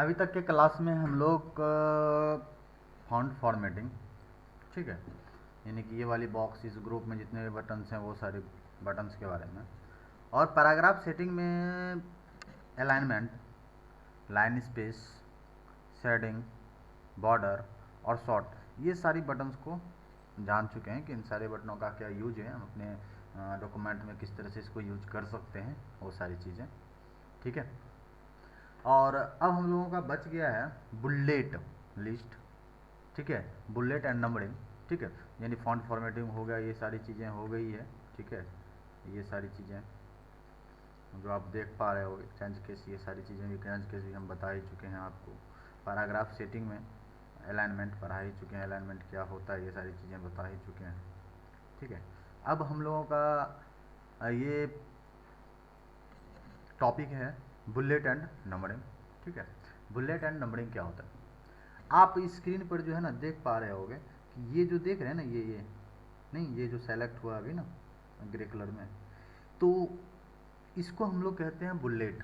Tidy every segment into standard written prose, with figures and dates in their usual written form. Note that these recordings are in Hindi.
अभी तक के क्लास में हम लोग फॉन्ट फॉर्मेटिंग, ठीक है, यानी कि ये वाली बॉक्स, इस ग्रुप में जितने भी बटन्स हैं वो सारे बटन्स के बारे में, और पैराग्राफ सेटिंग में alignment, line space, shading, border और शॉर्ट, ये सारी बटन्स को जान चुके हैं कि इन सारे बटनों का क्या यूज है, हम अपने डॉक्यूमेंट में किस तरह से इसको यूज कर सकते हैं, वो सारी चीज़ें, ठीक है। और अब हम लोगों का बच गया है बुलेट लिस्ट, ठीक है, बुलेट एंड नंबरिंग, ठीक है, यानी फॉन्ट फॉर्मेटिंग हो गया, ये सारी चीज़ें हो गई है, ठीक है। ये सारी चीज़ें जो आप देख पा रहे हो, चेंज केस, ये सारी चीज़ें भी चेंज केस भी हम बता ही चुके हैं आपको। पैराग्राफ सेटिंग में अलाइनमेंट पढ़ा ही चुके हैं, अलाइनमेंट क्या होता है, ये सारी चीज़ें बता ही चुके हैं, ठीक है। अब हम लोगों का ये टॉपिक है बुलेट एंड नंबरिंग, ठीक है। बुलेट एंड नंबरिंग क्या होता है, आप स्क्रीन पर जो है ना देख पा रहे होगे कि ये जो देख रहे हैं ना, ये नहीं, ये जो सेलेक्ट हुआ अभी ना ग्रे कलर में, तो इसको हम लोग कहते हैं बुलेट,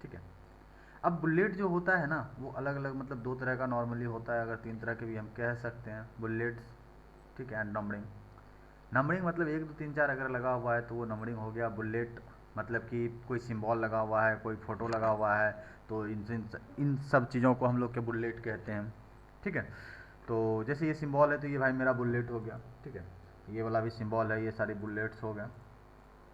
ठीक है। अब बुलेट जो होता है ना वो अलग अलग, मतलब दो तरह का नॉर्मली होता है, अगर तीन तरह के भी हम कह सकते हैं बुलेट्स, ठीक है। एंड नंबरिंग, नंबरिंग मतलब एक दो तीन चार अगर लगा हुआ है तो वो नंबरिंग हो गया। बुलेट मतलब कि कोई सिंबल लगा हुआ है, कोई फोटो लगा हुआ है, तो इन सब चीज़ों को हम लोग के बुलेट कहते हैं, ठीक है। तो जैसे ये सिंबल है तो ये भाई मेरा बुलेट हो गया, ठीक है। ये वाला भी सिंबल है, ये सारी बुलेट्स हो गए,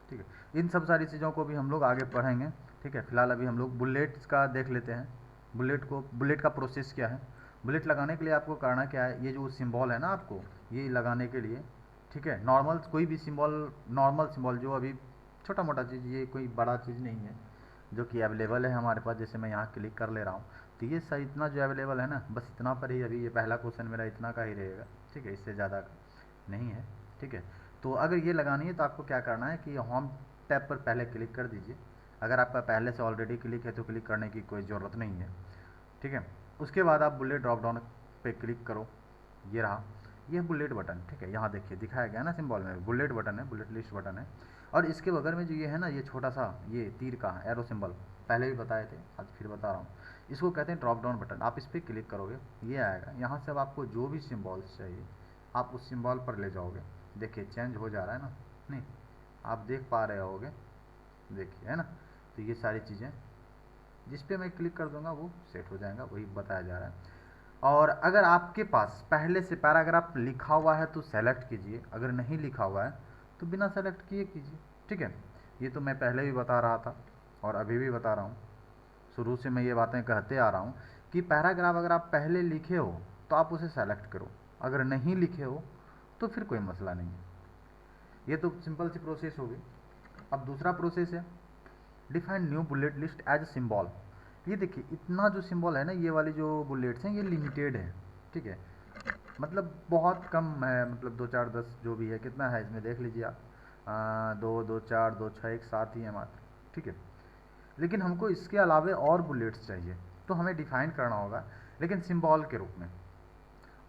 ठीक है। इन सब सारी चीज़ों को भी हम लोग आगे पढ़ेंगे, ठीक है। फिलहाल अभी हम लोग बुलेट्स का देख लेते हैं। बुलेट का प्रोसेस क्या है। बुलेट लगाने के लिए आपको करना क्या है, ये जो सिंबल है ना आपको ये लगाने के लिए, ठीक है, नॉर्मल कोई भी सिंबल, नॉर्मल सिंबल जो अभी छोटा मोटा चीज़, ये कोई बड़ा चीज़ नहीं है जो कि अवेलेबल है हमारे पास। जैसे मैं यहाँ क्लिक कर ले रहा हूँ तो ये सही इतना जो अवेलेबल है ना, बस इतना पर ही अभी ये पहला क्वेश्चन मेरा इतना का ही रहेगा, ठीक है, इससे ज़्यादा नहीं है, ठीक है। तो अगर ये लगानी है तो आपको क्या करना है कि होम टैब पर पहले क्लिक कर दीजिए। अगर आपका पहले से ऑलरेडी क्लिक है तो क्लिक करने की कोई ज़रूरत नहीं है, ठीक है। उसके बाद आप बुलेट ड्रॉप डाउन पे क्लिक करो, ये रहा, ये बुलेट बटन, ठीक है। यहाँ देखिए दिखाया गया ना सिंबल में, बुलेट बटन है, बुलेट लिस्ट बटन है। और इसके बगल में जो ये है ना, ये छोटा सा ये तीर का एरो सिंबल, पहले भी बताए थे, आज फिर बता रहा हूँ, इसको कहते हैं ड्रॉप डाउन बटन। आप इस पर क्लिक करोगे, ये आएगा, यहाँ से अब आपको जो भी सिम्बॉल्स चाहिए आप उस सिंबल पर ले जाओगे। देखिए चेंज हो जा रहा है ना, नहीं, आप देख पा रहे होगे, देखिए, है ना। तो ये सारी चीज़ें जिस पे मैं क्लिक कर दूंगा वो सेट हो जाएगा, वही बताया जा रहा है। और अगर आपके पास पहले से पैराग्राफ लिखा हुआ है तो सेलेक्ट कीजिए, अगर नहीं लिखा हुआ है तो बिना सेलेक्ट किए कीजिए, ठीक है। ये तो मैं पहले भी बता रहा था और अभी भी बता रहा हूँ, शुरू से मैं ये बातें कहते आ रहा हूँ कि पैराग्राफ अगर आप पहले लिखे हो तो आप उसे सेलेक्ट करो, अगर नहीं लिखे हो तो फिर कोई मसला नहीं है। ये तो सिंपल सी प्रोसेस होगी। अब दूसरा प्रोसेस है define new bullet list as symbol. ये देखिए इतना जो सिंबल है ना, ये वाली जो बुलेट्स हैं ये लिमिटेड है, ठीक है, मतलब बहुत कम है, मतलब दो चार दस जो भी है, कितना है इसमें देख लीजिए आप, दो दो चार दो छः एक साथ ही है मात्र, ठीक है। लेकिन हमको इसके अलावे और बुलेट्स चाहिए तो हमें डिफाइन करना होगा, लेकिन सिंबल के रूप में।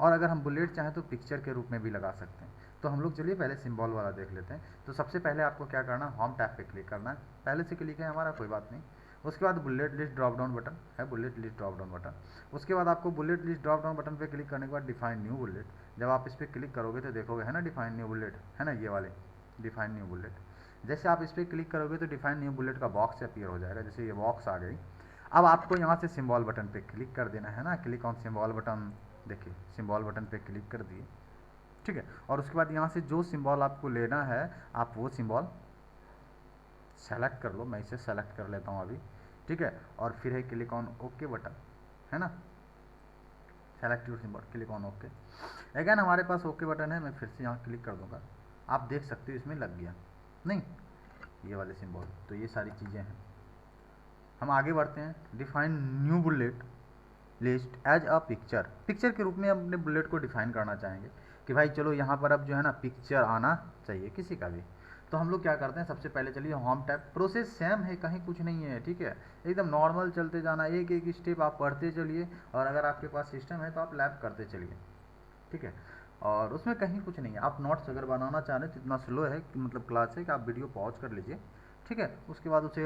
और अगर हम बुलेट चाहें तो पिक्चर के रूप में भी लगा सकते हैं। तो हम लोग चलिए पहले सिंबल वाला देख लेते हैं। तो सबसे पहले आपको क्या करना है, होम टैब पे क्लिक करना है, पहले से क्लिक है हमारा कोई बात नहीं। उसके बाद bullet list drop down button है, bullet list drop down button. उसके बाद आपको bullet list drop down button पे क्लिक करने के बाद डिफाइन न्यू बुलेट, जब आप इस पर क्लिक करोगे तो देखोगे है ना डिफाइन न्यू बुलेट, है ना, ये वाले डिफाइन न्यू बुलेट। जैसे आप इस पर क्लिक करोगे तो डिफाइन न्यू बुलेट का बॉक्स अपीयर हो जाएगा, जैसे ये बॉक्स आ गई। अब आपको यहाँ से सिंबल बटन पे क्लिक कर देना है ना, क्लिक ऑन सिंबल बटन, देखिए सिंबल बटन पे क्लिक कर दिए, ठीक है। और उसके बाद यहाँ से जो सिंबल आपको लेना है आप वो सिंबल सेलेक्ट कर लो, मैं इसे सेलेक्ट कर लेता हूँ अभी, ठीक है। और फिर है क्लिक ऑन ओके बटन, है ना, select your symbol, click on okay. Again हमारे पास ओके बटन है, मैं फिर से यहाँ क्लिक कर दूंगा, आप देख सकते हो इसमें लग गया, नहीं, ये वाले सिंबल। तो ये सारी चीज़ें हैं। हम आगे बढ़ते हैं, define new bullet list as a picture. Picture के रूप में हम अपने बुलेट को डिफाइन करना चाहेंगे कि भाई चलो यहाँ पर अब जो है ना पिक्चर आना चाहिए किसी का भी। तो हम लोग क्या करते हैं, सबसे पहले चलिए होम टैब, प्रोसेस सेम है, कहीं कुछ नहीं है, ठीक है, एकदम नॉर्मल चलते जाना, एक एक स्टेप आप पढ़ते चलिए, और अगर आपके पास सिस्टम है तो आप लैब करते चलिए, ठीक है। और उसमें कहीं कुछ नहीं है। आप नोट्स अगर बनाना चाह रहे हैं तो इतना स्लो है कि मतलब क्लास है कि आप वीडियो पॉज कर लीजिए, ठीक है, उसके बाद उसे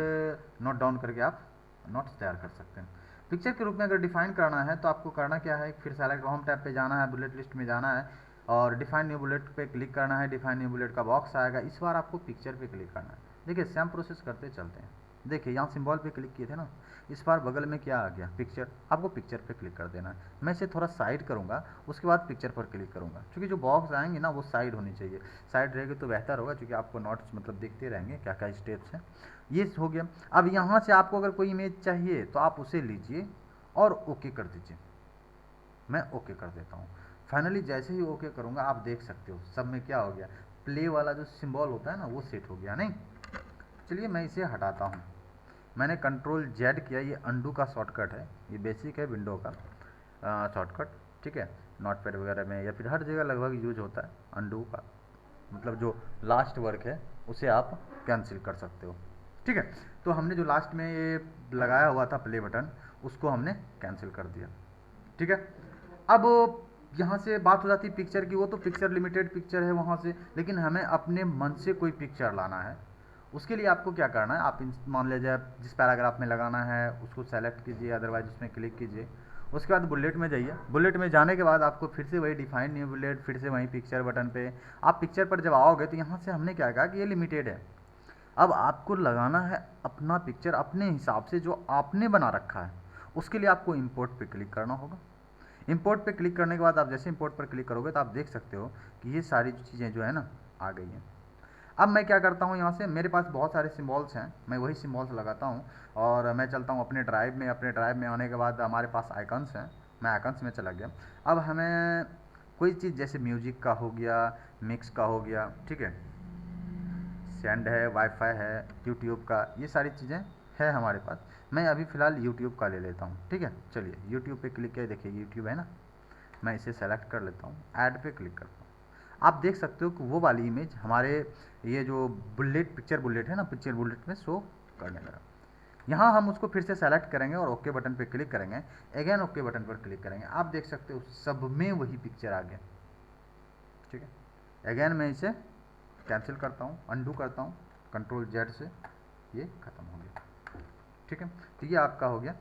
नोट डाउन करके आप नोट्स तैयार कर सकते हैं। पिक्चर के रूप में अगर डिफाइन करना है तो आपको करना क्या है, फिर सेलेक्ट होम टैब पे जाना है, बुलेट लिस्ट में जाना है और डिफाइन न्यू बुलेट पे क्लिक करना है। डिफाइन न्यू बुलेट का बॉक्स आएगा, इस बार आपको पिक्चर पे क्लिक करना है। देखिए सेम प्रोसेस करते चलते हैं। देखिए यहाँ सिंबल पे क्लिक किए थे ना, इस बार बगल में क्या आ गया, पिक्चर। आपको पिक्चर पे क्लिक कर देना है। मैं इसे थोड़ा साइड करूँगा, उसके बाद पिक्चर पर क्लिक करूँगा, क्योंकि जो बॉक्स आएंगे ना वो साइड होनी चाहिए। साइड रहेगी तो बेहतर होगा, क्योंकि आपको नोट्स मतलब दिखते रहेंगे क्या क्या स्टेप्स हैं। ये हो गया। अब यहाँ से आपको अगर कोई इमेज चाहिए तो आप उसे लीजिए और ओके कर दीजिए। मैं ओके कर देता हूँ। फाइनली जैसे ही ओके करूँगा आप देख सकते हो सब में क्या हो गया, प्ले वाला जो सिंबल होता है ना वो सेट हो गया। नहीं, चलिए मैं इसे हटाता हूँ। मैंने कंट्रोल जेड किया, ये अंडू का शॉर्टकट है, ये बेसिक है विंडो का शॉर्टकट, ठीक है। नोटपैड वगैरह में या फिर हर जगह लगभग यूज होता है अंडू का, मतलब जो लास्ट वर्क है उसे आप कैंसिल कर सकते हो, ठीक है। तो हमने जो लास्ट में ये लगाया हुआ था प्ले बटन, उसको हमने कैंसिल कर दिया, ठीक है। अब यहाँ से बात हो जाती है पिक्चर की, वो तो पिक्चर लिमिटेड पिक्चर है वहाँ से, लेकिन हमें अपने मन से कोई पिक्चर लाना है। उसके लिए आपको क्या करना है, आप मान लीजिए जिस पैराग्राफ में लगाना है उसको सेलेक्ट कीजिए, अदरवाइज उसमें क्लिक कीजिए। उसके बाद बुलेट में जाइए, बुलेट में जाने के बाद आपको फिर से वही डिफाइन न्यू बुलेट, फिर से वही पिक्चर बटन पे। आप पिक्चर पर जब आओगे तो यहाँ से हमने क्या कहा कि ये लिमिटेड है। अब आपको लगाना है अपना पिक्चर अपने हिसाब से जो आपने बना रखा है। उसके लिए आपको इंपोर्ट पे क्लिक करना होगा। इंपोर्ट पे क्लिक करने के बाद आप जैसे इंपोर्ट पर क्लिक करोगे तो आप देख सकते हो कि ये सारी चीज़ें जो है ना आ गई हैं। अब मैं क्या करता हूँ, यहाँ से मेरे पास बहुत सारे सिम्बॉल्स हैं, मैं वही सिम्बॉल्स लगाता हूँ और मैं चलता हूँ अपने ड्राइव में। अपने ड्राइव में आने के बाद हमारे पास आइकन्स हैं, मैं आइकन्स में चला गया। अब हमें कोई चीज़ जैसे म्यूजिक का हो गया, मिक्स का हो गया, ठीक है, सेंड है, वाईफाई है, यूट्यूब का, ये सारी चीज़ें है हमारे पास। मैं अभी फ़िलहाल यूट्यूब का ले लेता हूँ, ठीक है। चलिए यूट्यूब पे क्लिक किया, देखिए यूट्यूब है ना, मैं इसे सेलेक्ट कर लेता हूँ, ऐड पे क्लिक करता हूँ। आप देख सकते हो कि वो वाली इमेज हमारे ये जो बुलेट पिक्चर बुलेट है ना, पिक्चर बुलेट में शो करने लगा। यहाँ हम उसको फिर से सेलेक्ट करेंगे और ओके बटन पे क्लिक करेंगे, अगेन ओके बटन पर क्लिक करेंगे। आप देख सकते हो सब में वही पिक्चर आ गया, ठीक है। अगेन मैं इसे कैंसिल करता हूँ, अंडू करता हूँ, कंट्रोल जेड से, ये खत्म हो गया, ठीक है। तो ये आपका हो गया।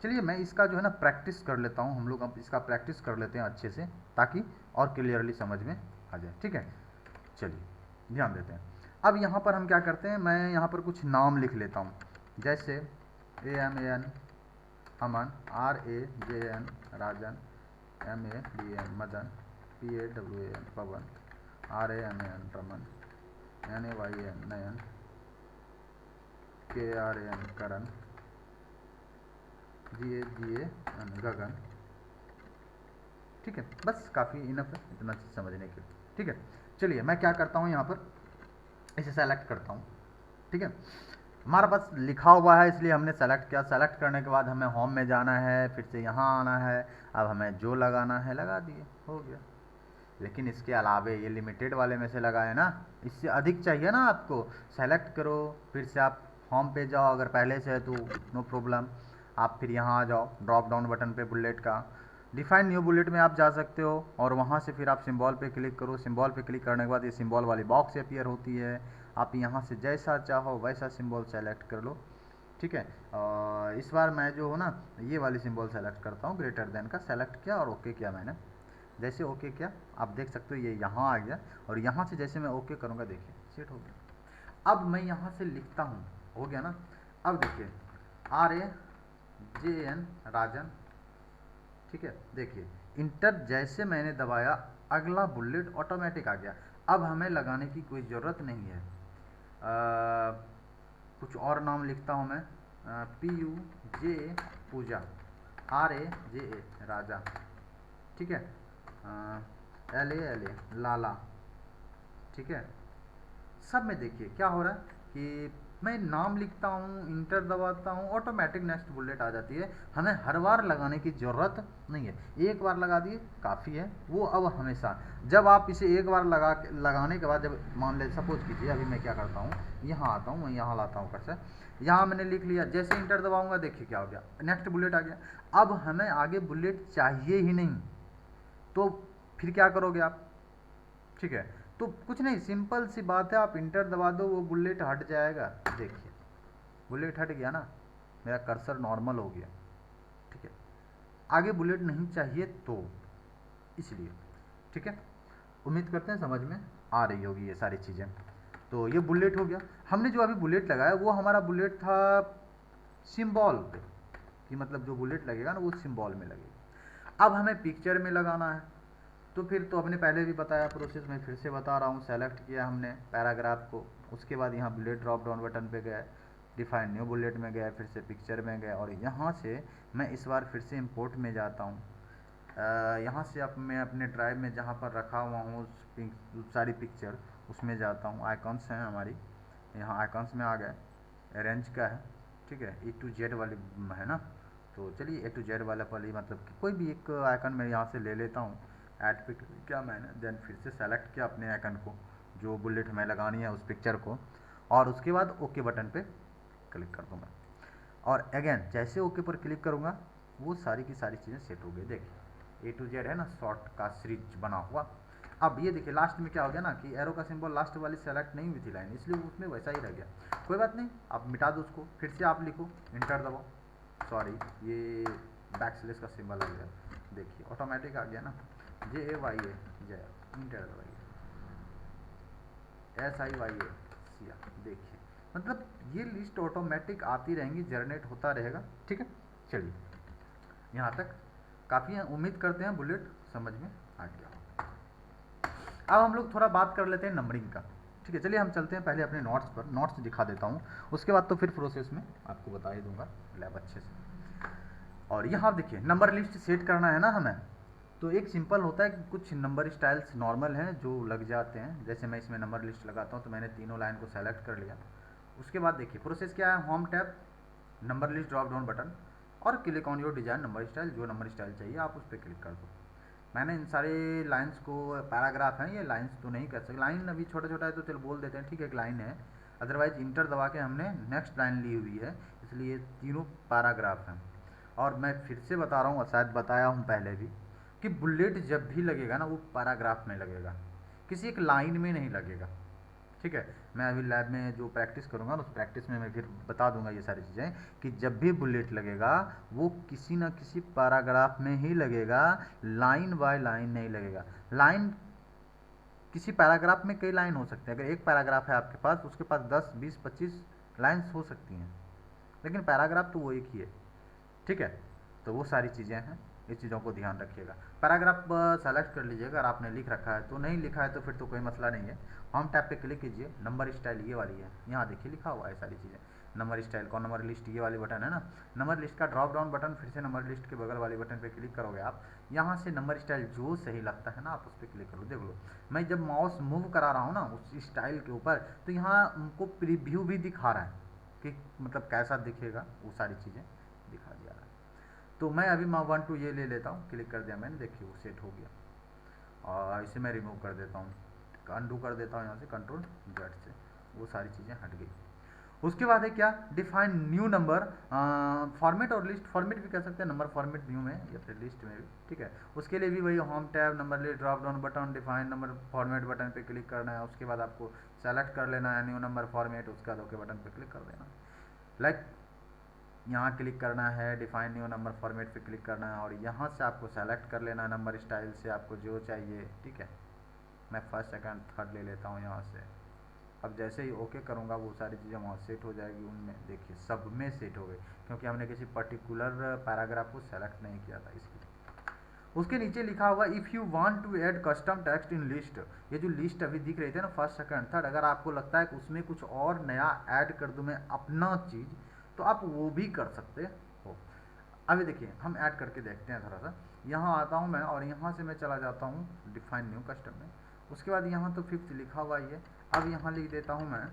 चलिए मैं इसका जो है ना प्रैक्टिस कर लेता हूँ, हम लोग अब इसका प्रैक्टिस कर लेते हैं अच्छे से, ताकि और क्लियरली समझ में आ जाए, ठीक है। चलिए ध्यान देते हैं। अब यहाँ पर हम क्या करते हैं, मैं यहाँ पर कुछ नाम लिख लेता हूँ, जैसे AMAN अमन, RAJN राजन, MADN मदन, PAWAN पवन, RAMAN रमन, NAYN नयन, KRAN करण, GAGAN गगन, ठीक है। बस काफ़ी इनफ है इतना चीज़ समझने के लिए, ठीक है। चलिए मैं क्या करता हूँ, यहाँ पर इसे सेलेक्ट करता हूँ, ठीक है। हमारा पास लिखा हुआ है इसलिए हमने सेलेक्ट किया। सेलेक्ट करने के बाद हमें होम में जाना है, फिर से यहाँ आना है। अब हमें जो लगाना है लगा दिए, हो गया। लेकिन इसके अलावे ये लिमिटेड वाले में से लगाए ना, इससे अधिक चाहिए ना आपको, सेलेक्ट करो, फिर से आप होम पे जाओ, अगर पहले से है तो नो प्रॉब्लम, आप फिर यहाँ आ जाओ ड्रॉप डाउन बटन पे बुलेट का, डिफाइन न्यू बुलेट में आप जा सकते हो और वहाँ से फिर आप सिंबल पे क्लिक करो। सिंबल पे क्लिक करने के बाद ये सिंबल वाली बॉक्स अपीयर होती है, आप यहाँ से जैसा चाहो वैसा सिंबल सेलेक्ट कर लो, ठीक है। और इस बार मैं जो हो ना ये वाली सिंबल सेलेक्ट करता हूँ, ग्रेटर देन का सेलेक्ट किया और ओके किया मैंने। जैसे ओके किया आप देख सकते हो ये यहाँ आ गया, और यहाँ से जैसे मैं ओके करूँगा देखिए सेट हो गया। अब मैं यहाँ से लिखता हूँ, हो गया ना। अब देखिए RAJN राजन, ठीक है। देखिए इंटर जैसे मैंने दबाया अगला बुलेट ऑटोमेटिक आ गया। अब हमें लगाने की कोई ज़रूरत नहीं है। कुछ और नाम लिखता हूँ मैं, PUJ पूजा, RAJA राजा, ठीक है। LA लाला, ठीक है। सब में देखिए क्या हो रहा है कि मैं नाम लिखता हूँ, इंटर दबाता हूँ, ऑटोमेटिक नेक्स्ट बुलेट आ जाती है। हमें हर बार लगाने की ज़रूरत नहीं है, एक बार लगा दिए काफ़ी है वो। अब हमेशा जब आप इसे एक बार लगाने के बाद, जब मान ले सपोज कीजिए अभी मैं क्या करता हूँ, यहाँ आता हूँ, मैं यहाँ लाता हूँ कर्सर, यहाँ मैंने लिख लिया, जैसे इंटर दबाऊँगा देखिए क्या हो गया, नेक्स्ट बुलेट आ गया। अब हमें आगे बुलेट चाहिए ही नहीं, तो फिर क्या करोगे आप, ठीक है। तो कुछ नहीं, सिंपल सी बात है, आप इंटर दबा दो वो बुलेट हट जाएगा। देखिए बुलेट हट गया ना, मेरा कर्सर नॉर्मल हो गया, आगे बुलेट नहीं चाहिए तो इसलिए, ठीक है। उम्मीद करते हैं समझ में आ रही होगी ये सारी चीज़ें। तो ये बुलेट हो गया। हमने जो अभी बुलेट लगाया वो हमारा बुलेट था सिंबल पे, कि मतलब जो बुलेट लगेगा ना वो सिंबल में लगेगा। अब हमें पिक्चर में लगाना है, तो फिर तो आपने पहले भी बताया प्रोसेस, में फिर से बता रहा हूँ। सेलेक्ट किया हमने पैराग्राफ को, उसके बाद यहाँ बुलेट ड्रॉप डाउन बटन पे गए, डिफाइन न्यू बुलेट में गए, फिर से पिक्चर में गए, और यहाँ से मैं इस बार फिर से इंपोर्ट में जाता हूँ। यहाँ से अब मैं अपने ड्राइव में जहाँ पर रखा हुआ हूँ सारी पिक्चर, उसमें जाता हूँ। आइकॉन्स हैं हमारी, यहाँ आइकॉन्स में आ गए, अरेंज का है, ठीक है। A to Z वाली है ना, तो चलिए A to Z वाला वाली मतलब कि कोई भी एक आइकन मैं यहाँ से ले लेता हूँ। ऐड पे क्लिक किया मैंने, देन फिर से सेलेक्ट किया अपने आइकन को, जो बुलेट में लगानी है उस पिक्चर को, और उसके बाद ओके बटन पे क्लिक कर दूँगा। और अगेन जैसे ओके पर क्लिक करूँगा वो सारी की सारी चीज़ें सेट हो गई। देखिए A to Z है ना, शॉर्ट का सीरीज बना हुआ। अब ये देखिए लास्ट में क्या हो गया ना, कि एरो का सिंबल लास्ट वाली सेलेक्ट नहीं हुई थी लाइन, इसलिए उसमें वैसा ही रह गया। कोई बात नहीं, आप मिटा दो उसको, फिर से आप लिखो, इंटर दबाओ। सॉरी, ये बैकस्लैश का सिंबल आ गया, देखिए ऑटोमेटिक आ गया ना, JAYA जय, इंटर दबाइए, SIYA, देखिए मतलब ये लिस्ट ऑटोमेटिक आती रहेंगी, जनरेट होता रहेगा, ठीक है। चलिए यहाँ तक काफ़ी है, उम्मीद करते हैं बुलेट समझ में आ गया। अब हम लोग थोड़ा बात कर लेते हैं नंबरिंग का, ठीक है। चलिए हम चलते हैं पहले अपने नोट्स पर, नोट्स दिखा देता हूँ, उसके बाद तो फिर प्रोसेस में आपको बता ही दूंगा लैब अच्छे से। और यहाँ देखिए नंबर लिस्ट सेट करना है ना हमें, तो एक सिंपल होता है कि कुछ नंबर स्टाइल्स नॉर्मल हैं जो लग जाते हैं। जैसे मैं इसमें नंबर लिस्ट लगाता हूँ, तो मैंने तीनों लाइन को सेलेक्ट कर लिया। उसके बाद देखिए प्रोसेस क्या है, home tab, number list drop down button, और click on your design number style, जो नंबर स्टाइल चाहिए आप उस पर क्लिक कर दो। मैंने इन सारे लाइंस को, पैराग्राफ हैं ये, लाइंस तो नहीं कर सकते, लाइन अभी छोटा छोटा है तो चलो बोल देते हैं, ठीक है, एक लाइन है। अदरवाइज इंटर दबा के हमने नेक्स्ट लाइन ली हुई है, इसलिए तीनों पैराग्राफ हैं। और मैं फिर से बता रहा हूँ, और शायद बताया हूँ पहले भी, कि बुलेट जब भी लगेगा ना वो पैराग्राफ में लगेगा, किसी एक लाइन में नहीं लगेगा, ठीक है। मैं अभी लैब में जो प्रैक्टिस करूँगा उस प्रैक्टिस में मैं फिर बता दूंगा ये सारी चीज़ें, कि जब भी बुलेट लगेगा वो किसी ना किसी पैराग्राफ में ही लगेगा, लाइन बाय लाइन नहीं लगेगा। लाइन किसी पैराग्राफ में कई लाइन हो सकते हैं, अगर एक पैराग्राफ है आपके पास, उसके पास 10, 20, 25 लाइन्स हो सकती हैं, लेकिन पैराग्राफ तो वो एक ही है, ठीक है। तो वो सारी चीज़ें हैं, इस चीज़ों को ध्यान रखिएगा। पैराग्राफ सेलेक्ट कर लीजिएगा, अगर आपने लिख रखा है तो, नहीं लिखा है तो फिर तो कोई मसला नहीं है। होम टैब पे क्लिक कीजिए, नंबर स्टाइल ये वाली है, यहाँ देखिए लिखा हुआ है सारी चीज़ें। नंबर स्टाइल कौन, नंबर लिस्ट ये वाली बटन है ना, नंबर लिस्ट का ड्रॉप डाउन बटन, फिर से नंबर लिस्ट के बगल वाली बटन पे क्लिक करोगे आप, यहाँ से नंबर स्टाइल जो सही लगता है ना आप उस पर क्लिक करो। देख लो मैं जब माउस मूव करा रहा हूँ ना उस स्टाइल के ऊपर, तो यहाँ उनको प्रीव्यू भी दिखा रहा है कि मतलब कैसा दिखेगा, वो सारी चीज़ें दिखा दिया रहा है। तो मैं अभी 1 2 ये ले लेता हूँ, क्लिक कर दिया मैंने, देखिए वो सेट हो गया। और इसे मैं रिमूव कर देता हूँ, अंडू कर देता हूँ यहाँ से Ctrl+Z से, वो सारी चीज़ें हट गई। उसके बाद है क्या, डिफाइन न्यू नंबर फॉर्मेट, और लिस्ट फॉर्मेट भी कह सकते हैं, नंबर फॉर्मेट व्यू में या फिर लिस्ट में भी, ठीक है। उसके लिए भी वही home tab, number list drop down button, define number format button पे क्लिक करना है। उसके बाद आपको सेलेक्ट कर लेना है न्यू नंबर फॉर्मेट, उसके बाद ओके बटन पे क्लिक कर देना। लाइक यहाँ क्लिक करना है, डिफाइन न्यू नंबर फॉर्मेट पे क्लिक करना है, और यहाँ से आपको सेलेक्ट कर लेना है नंबर स्टाइल से आपको जो चाहिए, ठीक है। मैं फर्स्ट, सेकंड, थर्ड ले लेता हूँ यहाँ से। अब जैसे ही ओके करूँगा वो सारी चीज़ें वहाँ सेट हो जाएगी, उनमें देखिए सब में सेट हो गई, क्योंकि हमने किसी पर्टिकुलर पैराग्राफ को सेलेक्ट नहीं किया था इसलिए। उसके नीचे लिखा हुआ if you want to add custom text in list, ये जो लिस्ट अभी दिख रही थी ना फर्स्ट, सेकंड, थर्ड, अगर आपको लगता है कि उसमें कुछ और नया ऐड कर दूँ मैं अपना चीज़, तो आप वो भी कर सकते हो। अभी देखिए हम ऐड करके देखते हैं थोड़ा सा। यहाँ आता हूँ मैं, और यहाँ से मैं चला जाता हूँ डिफाइन न्यू कस्टम में। उसके बाद यहाँ तो फिफ्थ लिखा हुआ ही है, अब यहाँ लिख देता हूँ मैं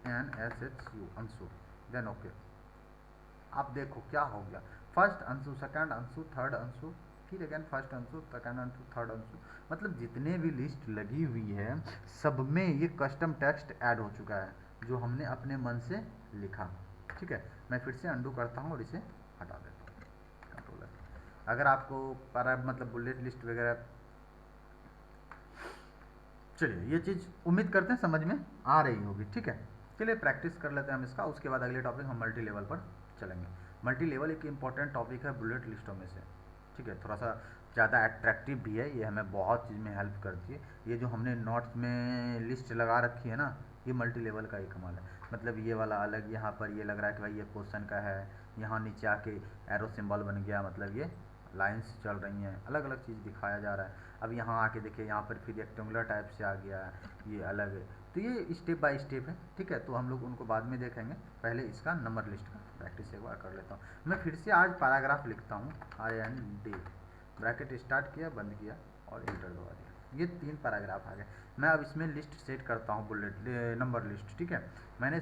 ANSHU, अंशु, देन ओके। आप देखो क्या हो गया, फर्स्ट अंशु, सेकंड अंशु, थर्ड अंशु, फिर अगेन फर्स्ट अंशु, सेकंड अंशु, थर्ड अंशु, मतलब जितने भी लिस्ट लगी हुई है सब में ये कस्टम टेक्स्ट ऐड हो चुका है जो हमने अपने मन से लिखा, ठीक है। मैं फिर से अंडू करता हूँ और इसे हटा देता हूँ, कंट्रोल। अगर आपको पर मतलब बुलेट लिस्ट वगैरह, चलिए ये चीज़ उम्मीद करते हैं समझ में आ रही होगी, ठीक है। चलिए प्रैक्टिस कर लेते हैं हम इसका, उसके बाद अगले टॉपिक हम मल्टी लेवल पर चलेंगे। मल्टी लेवल एक इम्पॉर्टेंट टॉपिक है बुलेट लिस्टों में से, ठीक है। थोड़ा सा ज़्यादा अट्रैक्टिव भी है, ये हमें बहुत चीज़ में हेल्प करती है। ये जो हमने नोट्स में लिस्ट लगा रखी है ना, ये मल्टी लेवल का ही कमाल है। मतलब ये वाला अलग, यहाँ पर ये लग रहा है कि भाई ये क्वेश्चन का है, यहाँ नीचे आके एरो सिंबल बन गया, मतलब ये लाइंस चल रही हैं, अलग अलग चीज़ दिखाया जा रहा है। अब यहाँ आके देखिए, यहाँ पर फिर रेक्टेंगुलर टाइप से आ गया है, ये अलग है। तो ये स्टेप बाय स्टेप है, ठीक है। तो हम लोग उनको बाद में देखेंगे, पहले इसका नंबर लिस्ट का प्रैक्टिस एक बार कर लेता हूँ। मैं फिर से आज पैराग्राफ लिखता हूँ, IND, ब्रैकेट स्टार्ट किया, बंद किया और एंटर दबा दिया, ये 3 पैराग्राफ आ गए। मैं अब इसमें लिस्ट सेट करता हूँ, बुलेट नंबर लिस्ट, ठीक है। मैंने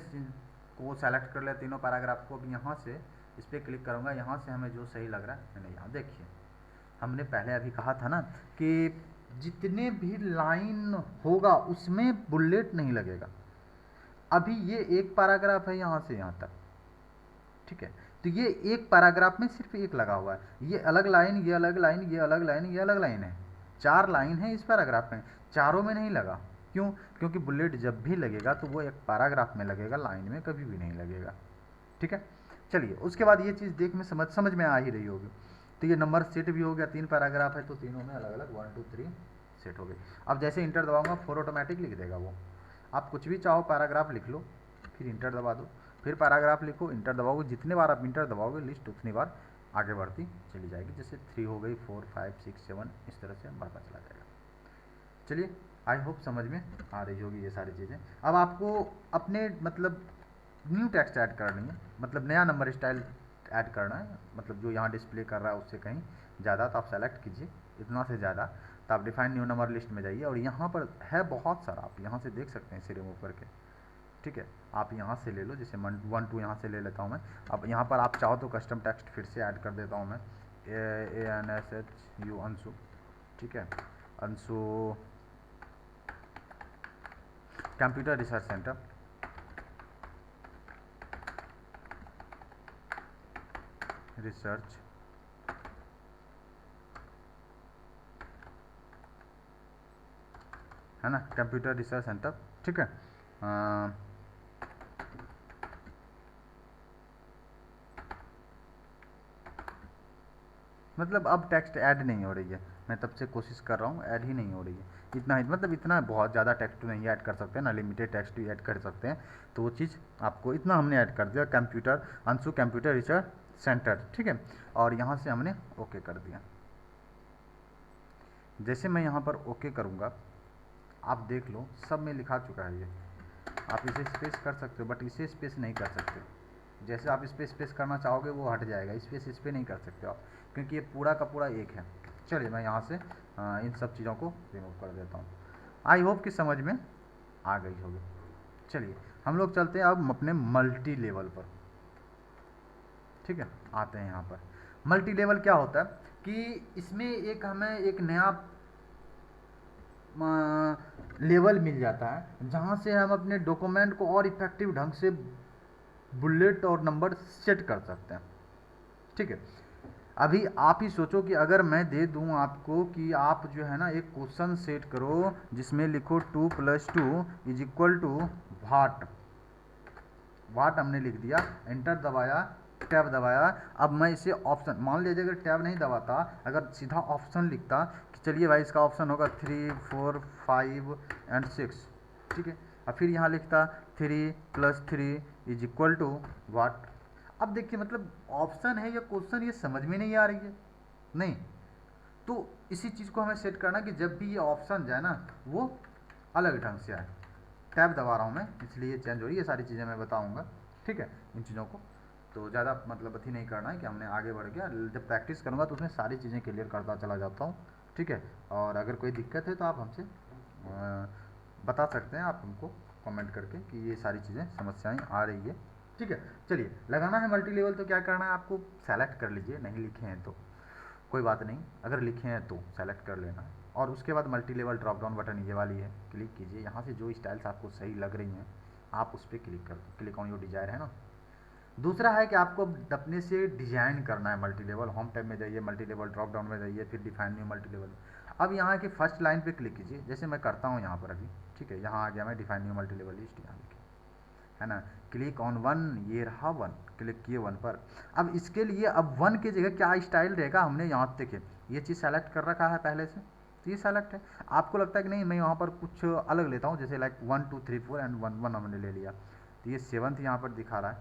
को सेलेक्ट कर लिया तीनों पैराग्राफ को। अब यहाँ से इस पर क्लिक करूँगा, यहाँ से हमें जो सही लग रहा है, मैंने यहाँ देखिए, हमने पहले अभी कहा था ना कि जितने भी लाइन होगा उसमें बुलेट नहीं लगेगा। अभी ये एक पैराग्राफ है यहाँ से यहाँ तक, ठीक है। तो ये एक पैराग्राफ में सिर्फ एक लगा हुआ है, ये अलग लाइन, ये अलग लाइन, ये अलग लाइन, ये अलग लाइन है। 4 लाइन है इस पैराग्राफ में, चारों में नहीं लगा। क्यों? क्योंकि बुलेट जब भी लगेगा तो वो एक पैराग्राफ में लगेगा, लाइन में कभी भी नहीं लगेगा, ठीक है। चलिए, उसके बाद ये चीज़ देख में समझ में आ ही रही होगी। तो ये नंबर सेट भी हो गया, 3 पैराग्राफ है तो तीनों में अलग अलग 1 2 3 सेट हो गए। अब जैसे इंटर दबाऊंगा 4 ऑटोमेटिक लिख देगा वो। आप कुछ भी चाहो पैराग्राफ लिख लो, फिर इंटर दबा दो, फिर पैराग्राफ लिखो, इंटर दबाओगे, जितने बार आप इंटर दबाओगे लिस्ट उतनी बार आगे बढ़ती चली जाएगी। जैसे 3 हो गई, 4 5 6 7, इस तरह से बढ़ता चला जाएगा। चलिए, आई होप समझ में आ रही होगी ये सारी चीज़ें। अब आपको अपने मतलब न्यू टेक्स्ट ऐड करनी है, मतलब नया नंबर स्टाइल ऐड करना है, मतलब जो यहाँ डिस्प्ले कर रहा है उससे कहीं ज़्यादा, तो आप सेलेक्ट कीजिए इतना से ज़्यादा, तो आप डिफाइन न्यू नंबर लिस्ट में जाइए और यहाँ पर है बहुत सारा, आप यहाँ से देख सकते हैं इसे रिमूव करके, ठीक है। आप यहाँ से ले लो, जैसे 1 2 यहाँ से ले लेता हूँ मैं। अब यहाँ पर आप चाहो तो कस्टम टेक्स्ट फिर से ऐड कर देता हूँ मैं, ANSHU अंशु, ठीक है। Anshu computer research centre, research है ना, कंप्यूटर रिसर्च सेंटर, ठीक है। मतलब अब टेक्स्ट ऐड नहीं हो रही है, मैं तब से कोशिश कर रहा हूँ, ऐड ही नहीं हो रही है। इतना ही, मतलब इतना बहुत ज़्यादा टेक्स्ट नहीं ऐड कर सकते ना, लिमिटेड टेक्स्ट भी ऐड कर सकते हैं। तो वो चीज़ आपको इतना हमने ऐड कर दिया, computer Anshu computer research centre, ठीक है। और यहाँ से हमने ओके कर दिया। जैसे मैं यहाँ पर ओके करूँगा, आप देख लो सब में लिखा चुका है ये। आप इसे स्पेस कर सकते हो, बट इसे स्पेस नहीं कर सकते। जैसे आप इस पर स्पेस करना चाहोगे वो हट जाएगा, स्पेस इस पर नहीं कर सकते आप, क्योंकि ये पूरा का पूरा एक है। चलिए, मैं यहाँ से इन सब चीज़ों को रिमूव कर देता हूँ। आई होप कि समझ में आ गई होगी। चलिए, हम लोग चलते हैं अब अपने मल्टी लेवल पर, ठीक है। आते हैं यहाँ पर। मल्टी लेवल क्या होता है कि इसमें एक हमें एक नया लेवल मिल जाता है, जहाँ से हम अपने डॉक्यूमेंट को और इफेक्टिव ढंग से बुलेट और नंबर सेट कर सकते हैं, ठीक है। अभी आप ही सोचो कि अगर मैं दे दूं आपको कि आप जो है ना एक क्वेश्चन सेट करो जिसमें लिखो 2 + 2 = वाट, वाट हमने लिख दिया, एंटर दबाया, टैब दबाया। अब मैं इसे ऑप्शन, मान लीजिए अगर टैब नहीं दबाता, अगर सीधा ऑप्शन लिखता कि चलिए भाई इसका ऑप्शन होगा 3 4 5 एंड 6, ठीक है। और फिर यहाँ लिखता 3 + 3 = वाट। अब देखिए, मतलब ऑप्शन है या क्वेश्चन, ये समझ में नहीं आ रही है, नहीं। तो इसी चीज़ को हमें सेट करना कि जब भी ये ऑप्शन जाए ना वो अलग ढंग से आए। टैब दबा रहा हूँ मैं, इसलिए चेंज हो रही है, ये सारी चीज़ें मैं बताऊँगा, ठीक है। इन चीज़ों को तो ज़्यादा मतलब अथी नहीं करना है कि हमने आगे बढ़ गया। जब प्रैक्टिस करूँगा तो उसमें सारी चीज़ें क्लियर करता चला जाता हूँ, ठीक है। और अगर कोई दिक्कत है तो आप हमसे बता सकते हैं, आप हमको कमेंट करके कि ये सारी चीज़ें समस्याएं आ रही है, ठीक है। चलिए, लगाना है मल्टी लेवल तो क्या करना है आपको, सेलेक्ट कर लीजिए, नहीं लिखे हैं तो कोई बात नहीं, अगर लिखे हैं तो सेलेक्ट कर लेना है। और उसके बाद multi level drop down button ये वाली है, क्लिक कीजिए, यहाँ से जो स्टाइल्स आपको सही लग रही हैं आप उस पर क्लिक कर, क्लिक ऑन योर डिजायर, है ना। दूसरा है कि आपको अपने से डिजाइन करना है मल्टी लेवल। होम टैब में जाइए, मल्टी लेवल ड्रॉप डाउन में जाइए, फिर डिफाइन न्यू मल्टी लेवल। अब यहाँ के फर्स्ट लाइन पे क्लिक कीजिए, जैसे मैं करता हूँ यहाँ पर अभी, ठीक है। यहाँ आ गया मैं, define new multi level list, यहाँ लिखे, है ना। क्लिक ऑन वन, ये रहा वन, क्लिक किए वन पर। अब इसके लिए अब वन की जगह क्या स्टाइल रहेगा, हमने यहाँ देखिए ये चीज़ सेलेक्ट कर रखा है पहले से, तो ये सेलेक्ट है। आपको लगता है कि नहीं मैं यहाँ पर कुछ अलग लेता हूँ, जैसे लाइक 1 2 3 4 एंड 1 1 हमने ले लिया, तो ये 7th यहाँ पर दिखा रहा है,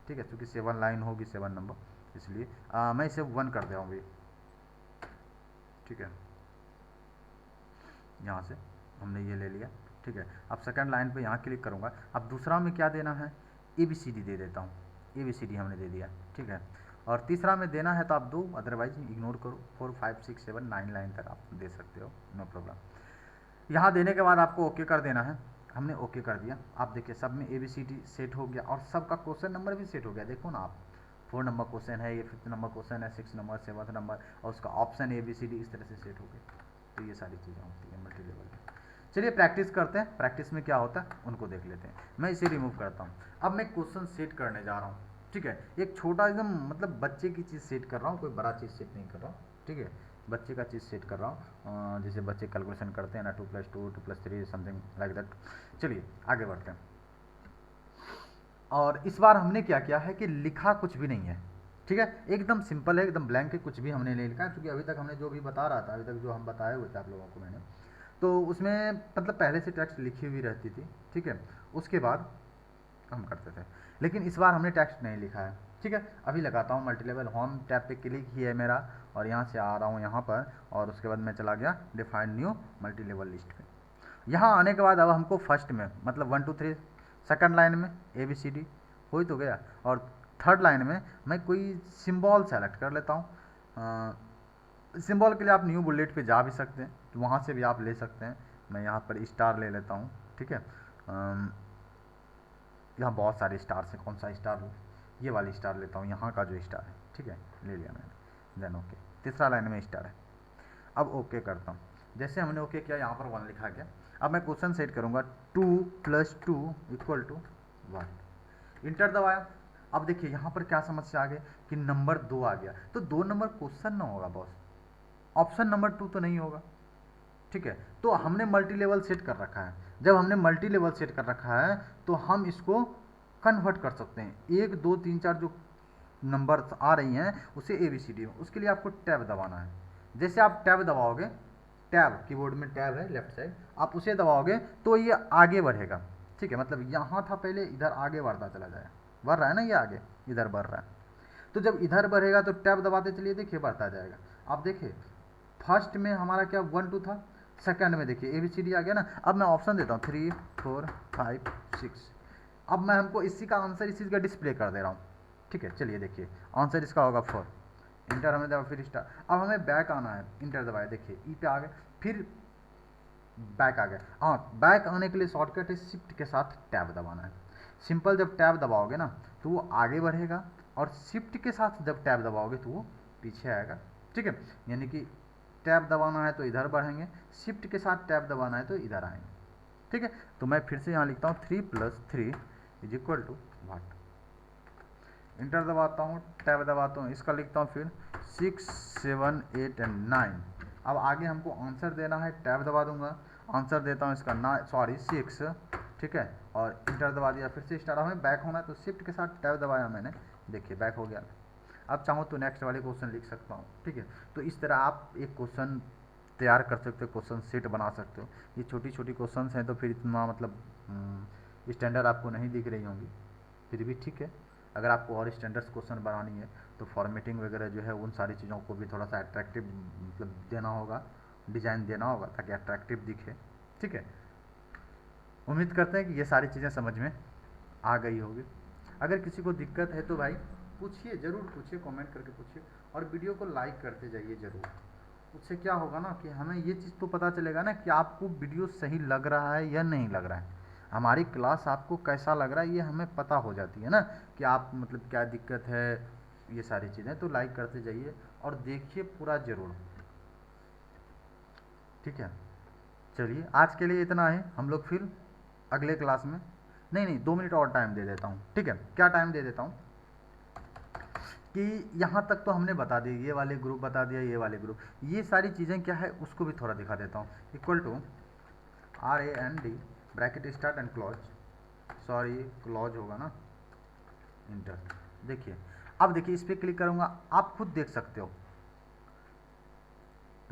ठीक है, क्योंकि 7 लाइन होगी 7 नंबर, इसलिए मैं इसे 1 कर दे रहा हूँ, ठीक है। यहाँ से हमने ये ले लिया, ठीक है। अब सेकंड लाइन पे यहाँ क्लिक करूँगा। अब दूसरा में क्या देना है, ABCD दे देता हूँ, ABCD हमने दे दिया, ठीक है। और तीसरा में देना है तो आप दो, अदरवाइज इग्नोर करो। 4 5 6 7 9 लाइन तक आप दे सकते हो, नो प्रॉब्लम। यहाँ देने के बाद आपको ओके कर देना है। हमने ओके कर दिया। आप देखिए सब में ABCD सेट हो गया और सबका क्वेश्चन नंबर भी सेट हो गया। देखो ना आप, 4 नंबर क्वेश्चन है, ये 5th नंबर क्वेश्चन है, 6 नंबर, 7th नंबर, और उसका ऑप्शन ABCD इस तरह से सेट हो गया। तो ये सारी चीज़ें होती हैं मल्टी लेवल में। चलिए प्रैक्टिस करते हैं, प्रैक्टिस में क्या होता है उनको देख लेते हैं। मैं इसे रिमूव करता हूँ। अब मैं क्वेश्चन सेट करने जा रहा हूँ, ठीक है। एक छोटा एकदम मतलब बच्चे की चीज़ सेट कर रहा हूँ, कोई बड़ा चीज़ सेट नहीं कर रहा हूँ, ठीक है। बच्चे का चीज़ सेट कर रहा हूँ, जैसे बच्चे कैलकुलेशन करते हैं ना, 2 + 2 2 + 3 समथिंग लाइक दैट। चलिए आगे बढ़ते हैं। और इस बार हमने क्या किया है कि लिखा कुछ भी नहीं है, ठीक है, एकदम सिंपल है, एकदम ब्लैंक है, कुछ भी हमने नहीं लिखा, क्योंकि अभी तक हमने जो भी बता रहा था, अभी तक जो हम बताए हुए थे आप लोगों को मैंने, तो उसमें मतलब पहले से टेक्स्ट लिखी हुई रहती थी, ठीक है, उसके बाद हम करते थे। लेकिन इस बार हमने टेक्स्ट नहीं लिखा है, ठीक है। अभी लगाता हूँ मल्टी लेवल, होम टैब पे क्लिक ही है मेरा, और यहाँ से आ रहा हूँ यहाँ पर, और उसके बाद मैं चला गया define new multi level list पे। यहाँ आने के बाद अब हमको फर्स्ट में मतलब 1 2 3, सेकंड लाइन में ABCD हो ही तो गया, और थर्ड लाइन में मैं कोई सिंबल सेलेक्ट कर लेता हूँ। सिंबल के लिए आप न्यू बुलेट पे जा भी सकते हैं, तो वहाँ से भी आप ले सकते हैं। मैं यहाँ पर स्टार ले लेता हूँ, ठीक है। यहाँ बहुत सारे स्टार हैं, कौन सा स्टार लूँ, ये वाली स्टार लेता हूँ, यहाँ का जो स्टार है, ठीक है, ले लिया मैंने। देन ओके, तीसरा लाइन में स्टार है। अब ओके करता हूँ। जैसे हमने ओके किया, यहाँ पर 1 लिखा गया। अब मैं क्वेश्चन सेट करूँगा, 2 + 2 = 1। इंटर दबाया। अब देखिए यहाँ पर क्या समस्या आ गई कि नंबर 2 आ गया, तो 2 नंबर क्वेश्चन ना होगा बॉस, ऑप्शन नंबर 2 तो नहीं होगा, ठीक है। तो हमने मल्टी लेवल सेट कर रखा है। जब हमने मल्टी लेवल सेट कर रखा है तो हम इसको कन्वर्ट कर सकते हैं, 1 2 3 4 जो नंबर आ रही हैं उसे ABCD में, उसके लिए आपको टैब दबाना है। जैसे आप टैब दबाओगे, टैब कीबोर्ड में टैब है लेफ्ट साइड, आप उसे दबाओगे तो ये आगे बढ़ेगा, ठीक है। मतलब यहाँ था पहले, इधर आगे बढ़ता चला जाएगा, बढ़ रहा है ना, ये आगे इधर बढ़ रहा है। तो जब इधर बढ़ेगा तो टैब दबाते चलिए, देखिए बढ़ता जाएगा। आप देखिए फर्स्ट में हमारा क्या 1 2 था, सेकंड में देखिए ABCD आ गया ना। अब मैं ऑप्शन देता हूँ 3 4 5 6। अब मैं हमको इसी का आंसर इसी का डिस्प्ले कर दे रहा हूँ, ठीक है। चलिए देखिए आंसर इसका होगा 4। इंटर हमने दबाया, फिर स्टार। अब हमें बैक आना है, इंटर दबाया, देखिए ई पे आ गए, फिर बैक आ गया। हाँ, बैक आने के लिए शॉर्टकट है, शिफ्ट के साथ टैब दबाना है। सिंपल जब टैब दबाओगे ना तो वो आगे बढ़ेगा, और शिफ्ट के साथ जब टैब दबाओगे तो वो पीछे आएगा, ठीक है। यानी कि टैब दबाना है तो इधर बढ़ेंगे, शिफ्ट के साथ टैब दबाना है तो इधर आएंगे, ठीक है। तो मैं फिर से यहाँ लिखता हूँ 3 + 3 = व्हाट। इंटर दबाता हूँ, टैब दबाता हूँ, इसका लिखता हूँ फिर 6 7 8 एंड 9। अब आगे हमको आंसर देना है, टैब दबा दूंगा, आंसर देता हूँ इसका 6, ठीक है, और इंटर दबा दिया। फिर से स्टार्ट, हमें बैक होना है तो शिफ्ट के साथ टैब दबाया मैंने, देखिए बैक हो गया। अब चाहूँ तो नेक्स्ट वाले क्वेश्चन लिख सकता हूँ, ठीक है। तो इस तरह आप एक क्वेश्चन तैयार कर सकते हो, क्वेश्चन सेट बना सकते हो। ये छोटी छोटी क्वेश्चन हैं तो फिर इतना मतलब स्टैंडर्ड आपको नहीं दिख रही होंगी, फिर भी ठीक है। अगर आपको और स्टैंडर्ड क्वेश्चन बनानी है तो फॉर्मेटिंग वगैरह जो है उन सारी चीज़ों को भी थोड़ा सा अट्रैक्टिव मतलब देना होगा, डिज़ाइन देना होगा ताकि अट्रैक्टिव दिखे, ठीक है। उम्मीद करते हैं कि ये सारी चीज़ें समझ में आ गई होगी। अगर किसी को दिक्कत है तो भाई पूछिए, ज़रूर पूछिए, कमेंट करके पूछिए, और वीडियो को लाइक करते जाइए ज़रूर। उससे क्या होगा ना कि हमें ये चीज़ तो पता चलेगा ना कि आपको वीडियो सही लग रहा है या नहीं लग रहा है, हमारी क्लास आपको कैसा लग रहा है ये हमें पता हो जाती है ना, कि आप मतलब क्या दिक्कत है, ये सारी चीज़ें। तो लाइक करते जाइए और देखिए पूरा ज़रूर, ठीक है। चलिए आज के लिए इतना है, हम लोग फिर अगले क्लास में, नहीं 2 मिनट और टाइम दे देता हूँ, ठीक है। क्या टाइम दे देता हूँ कि यहाँ तक तो हमने बता दी, ये वाले ग्रुप बता दिया, ये वाले ग्रुप, ये सारी चीज़ें क्या है उसको भी थोड़ा दिखा देता हूँ। Equal to RAND bracket start and close sorry close होगा ना, इंटर। देखिए अब देखिए इस पर क्लिक करूँगा, आप खुद देख सकते हो,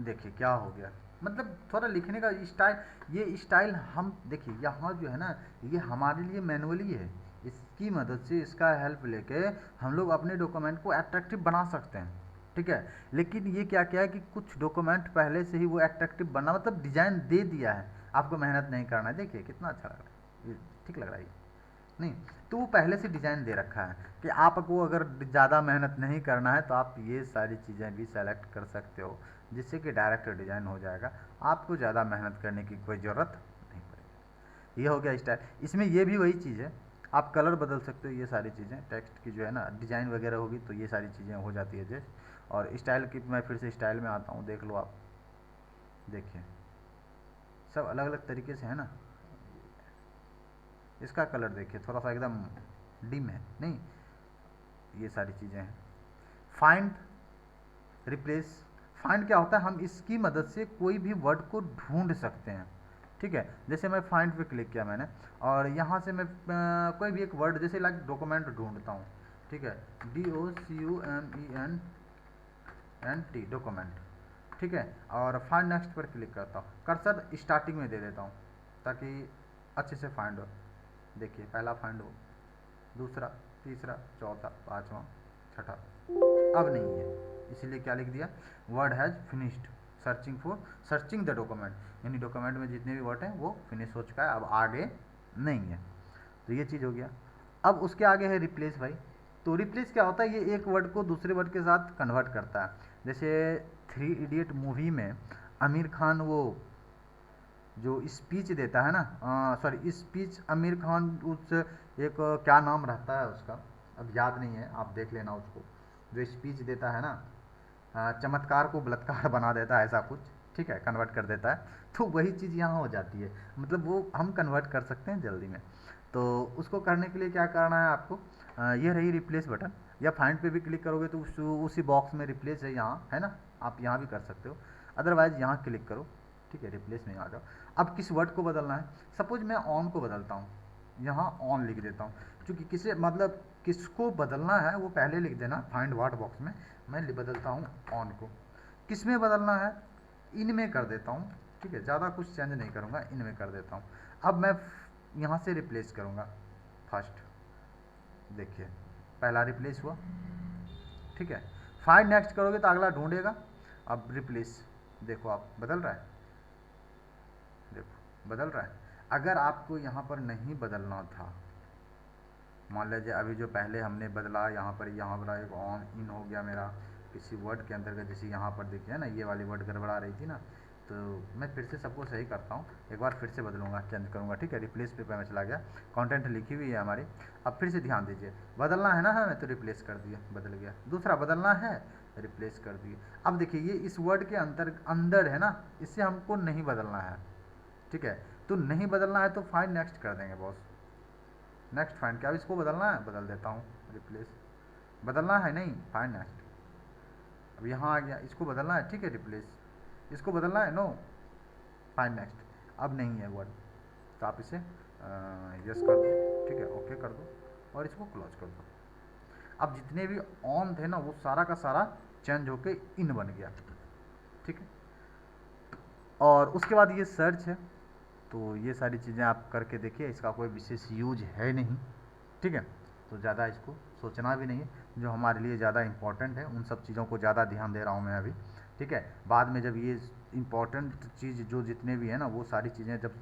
देखिए क्या हो गया। मतलब थोड़ा लिखने का स्टाइल, ये स्टाइल हम देखिए यहाँ जो है ना, ये हमारे लिए मैनुअली है, इसकी मदद से इसका हेल्प लेके हम लोग अपने डॉक्यूमेंट को अट्रैक्टिव बना सकते हैं, ठीक है। लेकिन ये क्या क्या है कि कुछ डॉक्यूमेंट पहले से ही वो अट्रैक्टिव बना, मतलब डिज़ाइन दे दिया है, आपको मेहनत नहीं करना है। देखिए कितना अच्छा लग रहा है, ये ठीक लग रहा है ये? नहीं, तो वो पहले से डिज़ाइन दे रखा है कि आपको अगर ज़्यादा मेहनत नहीं करना है तो आप ये सारी चीज़ें भी सेलेक्ट कर सकते हो, जिससे कि डायरेक्ट डिज़ाइन हो जाएगा, आपको ज़्यादा मेहनत करने की कोई ज़रूरत नहीं पड़ेगी। ये हो गया स्टाइल। इसमें ये भी वही चीज़ है, आप कलर बदल सकते हो, ये सारी चीज़ें टेक्स्ट की जो है ना डिज़ाइन वगैरह होगी तो ये सारी चीज़ें हो जाती है जैसे। और स्टाइल की मैं फिर से स्टाइल में आता हूँ, देख लो आप, देखिए सब अलग अलग तरीके से है ना। इसका कलर देखिए थोड़ा सा एकदम डिम है, नहीं, ये सारी चीज़ें हैं। फाइंड, रिप्लेस, फाइंड क्या होता है, हम इसकी मदद से कोई भी वर्ड को ढूंढ सकते हैं, ठीक है। जैसे मैं फाइंड पे क्लिक किया मैंने, और यहाँ से मैं कोई भी एक वर्ड जैसे लाइक डॉक्यूमेंट ढूंढता हूँ, ठीक है, DOCUMENT डॉक्यूमेंट, ठीक है। और फाइंड नेक्स्ट पर क्लिक करता हूँ, कर्सर स्टार्टिंग में दे देता हूँ ताकि अच्छे से फाइंड हो। देखिए पहला फाइंड हो, दूसरा, तीसरा, चौथा, पाँचवा, छठा, अब नहीं है, इसीलिए क्या लिख दिया, word has finished searching the document, यानी डॉक्यूमेंट में जितने भी वर्ड हैं वो फिनिश हो चुका है, अब आगे नहीं है। तो ये चीज़ हो गया। अब उसके आगे है रिप्लेस भाई। तो रिप्लेस क्या होता है, ये एक वर्ड को दूसरे वर्ड के साथ कन्वर्ट करता है। जैसे 3 इडियट मूवी में आमिर खान वो जो स्पीच देता है ना, सॉरी स्पीच आमिर खान उस एक क्या नाम रहता है उसका, अब याद नहीं है, आप देख लेना उसको, जो स्पीच देता है ना, चमत्कार को बलात्कार बना देता है ऐसा कुछ, ठीक है, कन्वर्ट कर देता है। तो वही चीज़ यहाँ हो जाती है, मतलब वो हम कन्वर्ट कर सकते हैं जल्दी में। तो उसको करने के लिए क्या करना है आपको, ये रही रिप्लेस बटन, या फाइंड पे भी क्लिक करोगे तो उसी बॉक्स में रिप्लेस है यहाँ, है ना, आप यहाँ भी कर सकते हो, अदरवाइज यहाँ क्लिक करो, ठीक है, रिप्लेस में आ जाओ। अब किस वर्ड को बदलना है, सपोज मैं ऑन को बदलता हूँ, यहाँ ऑन लिख देता हूँ, क्योंकि किसे मतलब किसको बदलना है वो पहले लिख देना फाइंड वर्ड बॉक्स में। मैं बदलता हूँ ऑन को, किस में बदलना है, इन में कर देता हूँ, ठीक है, ज़्यादा कुछ चेंज नहीं करूँगा, इन में कर देता हूँ। अब मैं यहाँ से रिप्लेस करूँगा फर्स्ट, देखिए पहला रिप्लेस हुआ, ठीक है। फाइंड नेक्स्ट करोगे तो अगला ढूंढेगा, अब रिप्लेस देखो आप बदल रहा है, देखो बदल रहा है। अगर आपको यहाँ पर नहीं बदलना था, मान लीजिए अभी जो पहले हमने बदला यहाँ पर एक ऑन इन हो गया मेरा किसी वर्ड के अंतर्गत, जैसे यहाँ पर देखिए ना ये वाली वर्ड गड़बड़ा रही थी ना, तो मैं फिर से सबको सही करता हूँ, एक बार फिर से बदलूंगा, चेंज करूँगा, ठीक है। रिप्लेस पे मैं चला गया, कंटेंट लिखी हुई है हमारी। अब फिर से ध्यान दीजिए, बदलना है ना हमें तो रिप्लेस कर दिया, बदल गया। दूसरा बदलना है, रिप्लेस कर दिए। अब देखिए ये इस वर्ड के अंदर है ना, इससे हमको नहीं बदलना है, ठीक है। तो नहीं बदलना है तो फाइंड नेक्स्ट कर देंगे बॉस, नेक्स्ट फाइंड, क्या अब इसको बदलना है, बदल देता हूँ, रिप्लेस, बदलना है नहीं, फाइंड नेक्स्ट, अब यहाँ आ गया, इसको बदलना है, ठीक है, रिप्लेस, इसको बदलना है, नो, फाइंड नेक्स्ट, अब नहीं है वर्ड, तो आप इसे यस कर दो, ठीक है, ओके कर दो, और इसको क्लोज कर दो। अब जितने भी ऑन थे ना वो सारा का सारा चेंज होके इन बन गया, ठीक है। और उसके बाद ये सर्च है, तो ये सारी चीज़ें आप करके देखिए, इसका कोई विशेष यूज है नहीं, ठीक है। तो ज़्यादा इसको सोचना भी नहीं है, जो हमारे लिए ज़्यादा इम्पोर्टेंट है उन सब चीज़ों को ज़्यादा ध्यान दे रहा हूँ मैं अभी, ठीक है। बाद में जब ये इम्पोर्टेंट चीज़ जो जितने भी हैं ना वो सारी चीज़ें जब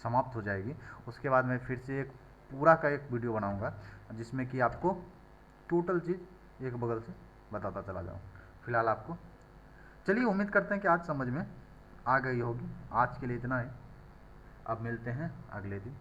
समाप्त हो जाएगी, उसके बाद मैं फिर से एक पूरा का एक वीडियो बनाऊँगा जिसमें कि आपको टोटल चीज़ एक बगल से बताता चला जाऊँ। फिलहाल आपको चलिए, उम्मीद करते हैं कि आज समझ में आ गई होगी। आज के लिए इतना ही, अब मिलते हैं अगले दिन।